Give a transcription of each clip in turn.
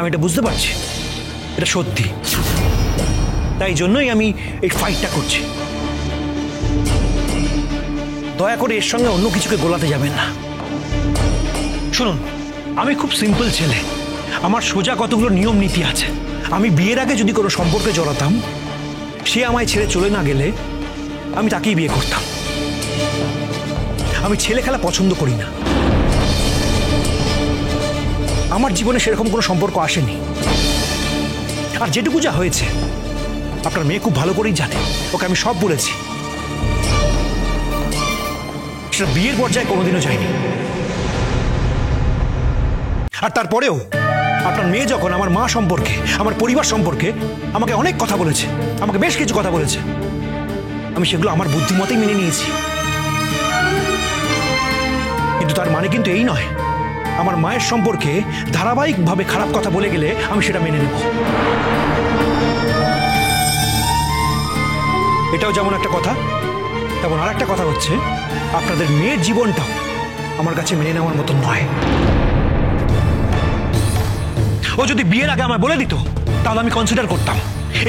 আমি এটা বুঝতে পারছি, এটা সত্যি। তাই জন্যই আমি এই ফাইটটা করছি। দয়া করে এর সঙ্গে অন্য কিছুকে গোলাতে যাবেন না। শুনুন, আমি খুব সিম্পল ছেলে, আমার সোজা কতগুলো নিয়ম নীতি আছে। আমি বিয়ের আগে যদি কোনো সম্পর্কে জড়াতাম, সে আমায় ছেড়ে চলে না গেলে আমি তাকেই বিয়ে করতাম। আমি ছেলে খেলা পছন্দ করি না। আমার জীবনে সেরকম কোনো সম্পর্ক আসেনি। আর যেটুকু যা হয়েছে আপনার মেয়ে খুব ভালো করেই জানে, ওকে আমি সব বলেছি। সেটা বিয়ের পর্যায়ে কোনোদিনও যায়নি। আর তারপরেও আপনার মেয়ে যখন আমার মা সম্পর্কে, আমার পরিবার সম্পর্কে আমাকে অনেক কথা বলেছে, আমাকে বেশ কিছু কথা বলেছে, আমি সেগুলো আমার বুদ্ধিমতেই মেনে নিয়েছি। কিন্তু তার মানে কিন্তু এই নয় আমার মায়ের সম্পর্কে ধারাবাহিকভাবে খারাপ কথা বলে গেলে আমি সেটা মেনে নেব। এটাও যেমন একটা কথা, তেমন আর একটা কথা হচ্ছে আপনাদের মেয়ের জীবনটাও আমার কাছে মেনে নেওয়ার মতো নয়। ও যদি বিয়ের আগে আমায় বলে দিত তাহলে আমি কনসিডার করতাম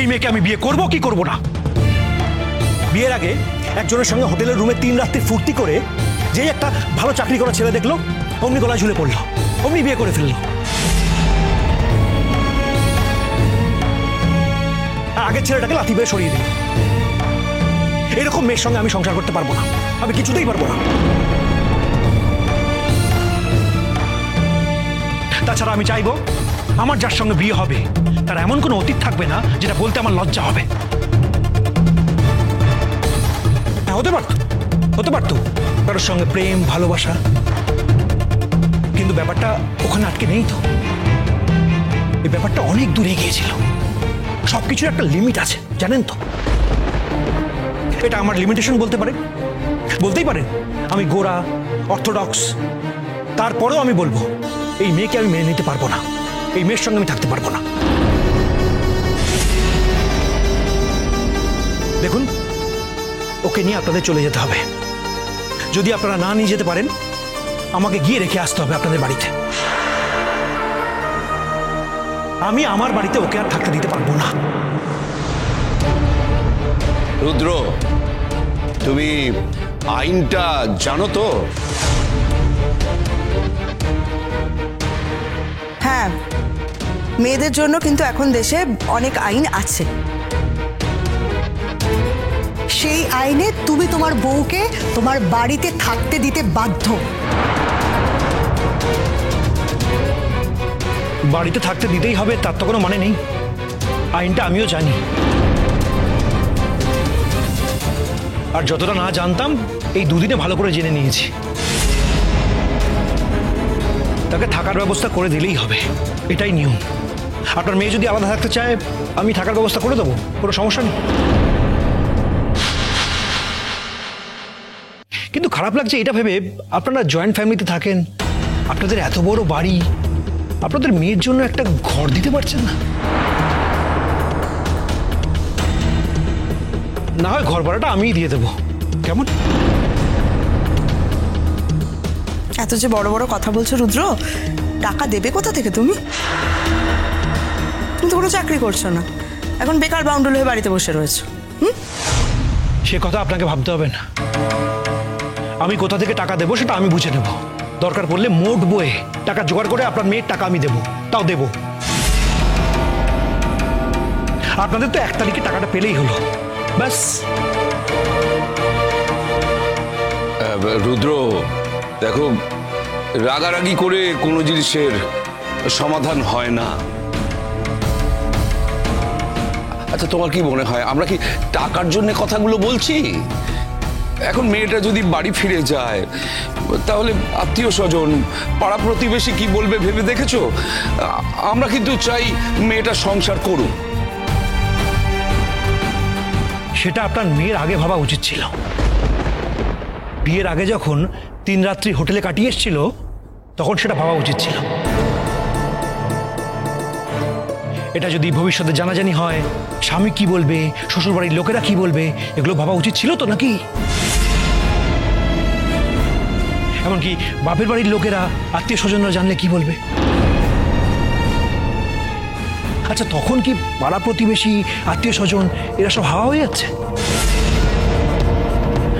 এই মেয়েকে আমি বিয়ে করব কি করব না। বিয়ের আগে একজনের সঙ্গে হোটেলের রুমে 3 রাত্রি ফুর্তি করে যেই একটা ভালো চাকরি করা ছেলে দেখলো, অমনি গলায় ঝুলে পড়লো, অমনি বিয়ে করে ফেললো। আর আগের ছেলেটাকে লাথি বেয়ে সরিয়ে দিল। এরকম মেয়ের সঙ্গে আমি সংসার করতে পারবো না, আমি কিছুতেই পারবো না। তাছাড়া আমি চাইবো আমার যার সঙ্গে বিয়ে হবে তার এমন কোনো অতীত থাকবে না যেটা বলতে আমার লজ্জা হবে। হ্যাঁ, হতে পারতো কারোর সঙ্গে প্রেম ভালোবাসা, কিন্তু ব্যাপারটা ওখানে আটকে নেই তো। এই ব্যাপারটা অনেক দূরে গিয়েছিল। সবকিছুর একটা লিমিট আছে, জানেন তো। এটা আমার লিমিটেশন বলতেই পারেন আমি গোঁড়া, অর্থোডক্স। তারপরেও আমি বলবো এই মেয়েকে আমি মেনে নিতে পারবো না, এই মেয়ের সঙ্গে আমি থাকতে পারবো না। দেখুন, ওকে নিয়ে আপনাদের চলে যেতে হবে। যদি আপনারা না নিয়ে যেতে পারেন আমাকে গিয়ে রেখে আসতে হবে আপনাদের বাড়িতে। আমি আমার বাড়িতে ওকে আর থাকতে দিতে পারবো না। রুদ্র, তুমি আইনটা জানো তো? হ্যাঁ, মেয়েদের জন্য কিন্তু এখন দেশে অনেক আইন আছে। সেই আইনে তুমি তোমার বউকে তোমার বাড়িতে থাকতে দিতে বাধ্য। বাড়িতে থাকতে দিতেই হবে তার তো কোনো মানে নেই। আইনটা আমিও জানি, আর যতটা না জানতাম এই দুদিনে ভালো করে জেনে নিয়েছি। তাকে থাকার ব্যবস্থা করে দিলেই হবে, এটাই নিয়ম। আপনার মেয়ে যদি আলাদা থাকতে চায় আমি থাকার ব্যবস্থা করে দেবো, কোনো সমস্যা নেই। কিন্তু খারাপ লাগছে এটা ভেবে, আপনারা জয়েন্ট ফ্যামিলিতে থাকেন, আপনাদের এত বড় বাড়ি, আপনাদের মেয়ের জন্য একটা ঘর দিতে পারছেন না। না হয় ঘর ভাড়াটা আমিই দিয়ে দেবো, কেমন? এত যে বড় বড় কথা বলছো রুদ্র, টাকা দেবে কোথা থেকে তুমি? তুমি তো কোনো চাকরি করছো না, এখন বেকার বাউন্ডুল হয়ে বাড়িতে বসে রয়েছো। সে কথা আপনাকে ভাবতে হবে না। আমি কোথা থেকে টাকা দেবো সেটা আমি বুঝে নেব। দরকার পড়লে মোট বয়ে টাকা জোগাড় করে আপনার মেয়ের টাকা আমি দেবো, তাও দেবো। আপনাদের তো 1 তারিখে টাকাটা পেলেই হলো, ব্যাস। রুদ্র, দেখো, রাগারাগি করে কোনো জিনিসের সমাধান হয় না। আচ্ছা, তোমার কি মনে হয় আমরা কি টাকার জন্য কথাগুলো বলছি? এখন মেয়েটা যদি বাড়ি ফিরে যায় তাহলে আত্মীয় স্বজন, পাড়া প্রতিবেশী কি বলবে ভেবে দেখেছো? আমরা কিন্তু চাই মেয়েটা সংসার করুক। সেটা আপনার মেয়ের আগে ভাবা উচিত ছিল। বিয়ের আগে যখন 3 রাত্রি হোটেলে কাটিয়ে এসেছিল তখন সেটা ভাবা উচিত ছিল। এটা যদি ভবিষ্যতে জানাজানি হয় স্বামী কি বলবে, শ্বশুরবাড়ির লোকেরা কি বলবে, এগুলো ভাবা উচিত ছিল তো নাকি? এমনকি বাপের বাড়ির লোকেরা, আত্মীয় স্বজনরা জানলে কি বলবে? আচ্ছা তখন কি পাড়া প্রতিবেশী আত্মীয় স্বজন এরা সব হাওয়া হয়ে যাচ্ছে?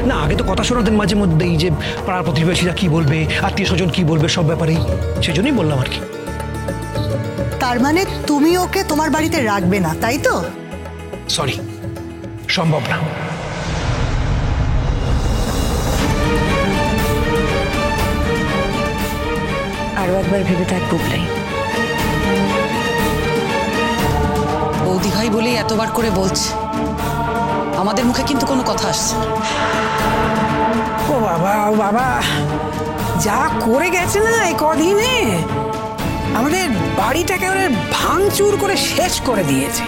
না আগে তো কথা শোনাতেন মাঝে মধ্যেই যে পাড়া প্রতিবেশীরা কি বলবে, আত্মীয় স্বজন কি বলবে, সব ব্যাপারেই। সেজন্যই বললাম আর কি। তার মানে তুমি ওকে তোমার বাড়িতে রাখবে না, তাই তো? সরি, সম্ভব না। আরো একবার ভেবে দেখ বুবলাই। বৌদি ভাই বলেই এতবার করে বলছে, আমাদের মুখে কিন্তু কোনো কথা আসছে না। ও বাবা, ও বাবা, যা করে গেছে না এই কদিনে, আমাদের বাড়িটাকে ওরা ভাঙচুর করে শেষ করে দিয়েছে।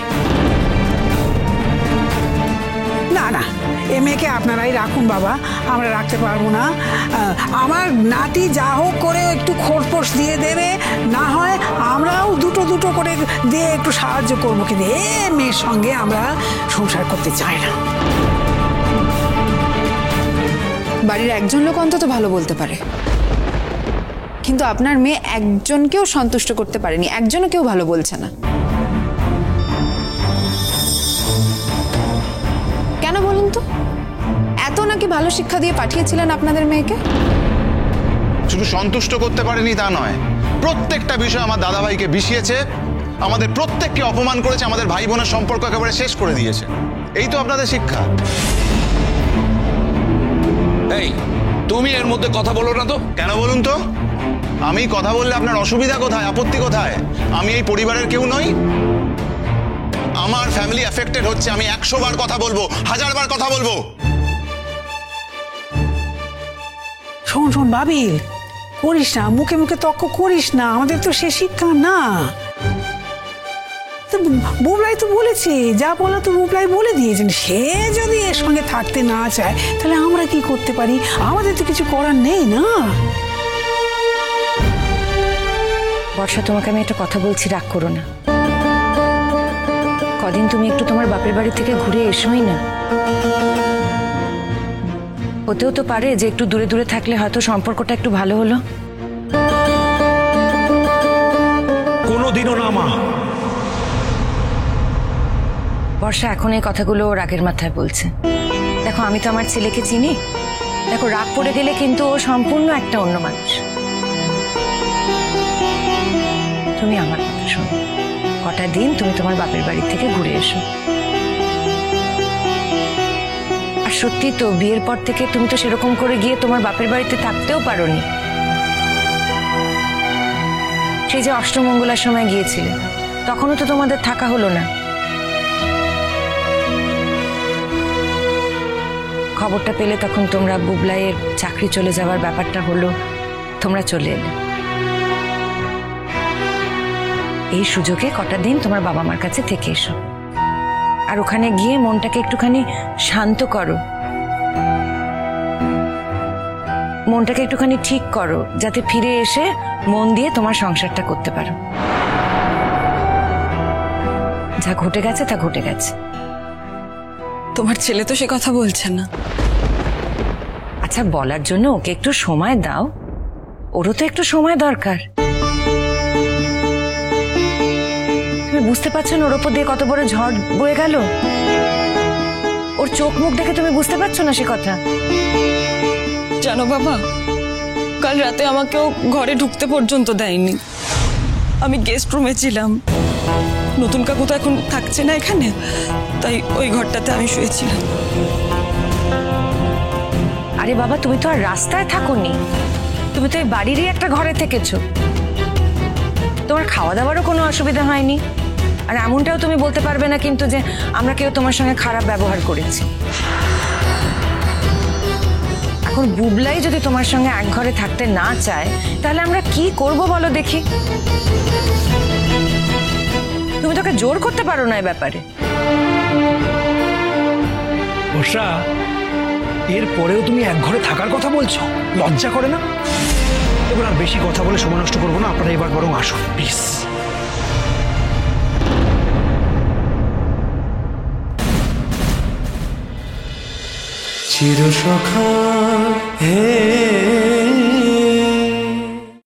না না, এ মেয়েকে আপনারাই রাখুন বাবা, আমরা রাখতে পারবো না। আমার নাতি যা হোক করে একটু খোরপোশ দিয়ে দেবে, না হয় আমরাও দুটো দুটো করে দিয়ে একটু সাহায্য করবো, কিন্তু এ মেয়ের সঙ্গে আমরা সংসার করতে চাই না। বাড়ির একজন লোক অন্তত ভালো বলতে পারে, কিন্তু আপনার মেয়ে একজনকেও সন্তুষ্ট করতে পারেনি, একজনও কেউ ভালো বলছে না। কেন বলুন তো? এত নাকি ভালো শিক্ষা দিয়ে পাঠিয়েছিলেন আপনাদের মেয়েকে? শুধু সন্তুষ্ট করতে পারেনি তা নয়, প্রত্যেকটা বিষয় আমার দাদাভাইকে বিষিয়েছে, আমাদের প্রত্যেককে অপমান করেছে, আমাদের ভাই বোনের সম্পর্ক একেবারে শেষ করে দিয়েছে। এই তো আপনাদের শিক্ষা। এই তুমি এর মধ্যে কথা বলো না তো। কেন বলুন তো? আমি কথা বললে আপনার অসুবিধা কোথায়, আপত্তি কোথায়? আমি এই পরিবারের কেউ নই? আমার ফ্যামিলি এফেক্টেড হচ্ছে, আমি 100 বার কথা বলবো, 1000 বার কথা বলবো। শোন শোন বাবিল, করিস না, মুখে মুখে তর্ক করিস না, আমাদের তো সে শিক্ষা না। তো বুবলাই তো বলেছে, যা বলা তো বুবলাই বলে দিয়েছেন। সে যদি এর সঙ্গে থাকতে না চায় তাহলে আমরা কি করতে পারি? আমাদের তো কিছু করার নেই না। বর্ষা, তোমাকে আমি একটা কথা বলছি, রাগ করো না। কদিন তুমি একটু তোমার বাপের বাড়ি থেকে ঘুরে এসোই না। হতেও তো পারে যে একটু দূরে দূরে থাকলে হয়তো সম্পর্কটা একটু ভালো হলো। কোনোদিনও না মা। বর্ষা এখন এই কথাগুলো রাগের মাথায় বলছে। দেখো, আমি তো আমার ছেলেকে চিনি। দেখো, রাগ পড়ে গেলে কিন্তু ও সম্পূর্ণ একটা অন্য মানুষ। তুমি আমার কথা শোনো, কটা দিন তুমি তোমার বাপের বাড়ি থেকে ঘুরে এসো। আর সত্যি তো, বিয়ের পর থেকে তুমি তো সেরকম করে গিয়ে তোমার বাপের বাড়িতে থাকতেও পারোনি। সেই যে অষ্টমঙ্গলার সময় গিয়েছিলে, তখনও তো তোমাদের থাকা হলো না। খবরটা পেলে তখন তোমরা বুবলাইয়ের চাকরি চলে যাওয়ার ব্যাপারটা হলো, তোমরা চলে এলে। এই সুযোগে কটা দিন তোমার বাবা মার কাছে থেকে এসো, আর ওখানে গিয়ে মনটাকে একটুখানি শান্ত করো, মনটাকে একটুখানি ঠিক করো, যাতে ফিরে এসে মন দিয়ে তোমার সংসারটা করতে পারো। যা ঘটে গেছে তা ঘটে গেছে। তোমার ছেলে তো সে কথা বলছে না। আচ্ছা, বলার জন্য ওকে একটু সময় দাও, ওরও তো একটু সময় দরকার। তুমি বুঝতে পারছো না ওর ওপর দিয়ে কত বড় ঝড় বয়ে গেল? ওর চোখ মুখ দেখে তুমি বুঝতে পারছো না সে কথা? জানো বাবা, কাল রাতে আমাকেও ঘরে ঢুকতে পর্যন্ত দেয়নি। আমি গেস্ট রুমে ছিলাম, নতুন কাকু তো এখন থাকছে না এখানে, তাই ওই ঘরটাতে আমি শুয়েছিলাম। আরে বাবা, তুমি তো আর রাস্তায় থাকোনি, তুমি তো এই বাড়িরই একটা ঘরে থেকেছো। তোমার খাওয়া দাওয়ারও কোনো অসুবিধা হয়নি। আর এমনটাও তুমি বলতে পারবে না কিন্তু যে আমরা কেউ তোমার সঙ্গে খারাপ ব্যবহার করেছি। এখন বুবলাই যদি তোমার সঙ্গে এক ঘরে থাকতে না চায়, তাহলে আমরা কি করব বলো দেখি? তুমি তোকে জোর করতে পারো না এই ব্যাপারে। বর্ষা, এর পরেও তুমি এক ঘরে থাকার কথা বলছো? লজ্জা করে না? এবার আর বেশি কথা বলে সময় নষ্ট করবো না, আপনারা এবার বরং আসুন প্লিজ। চিরসখা হে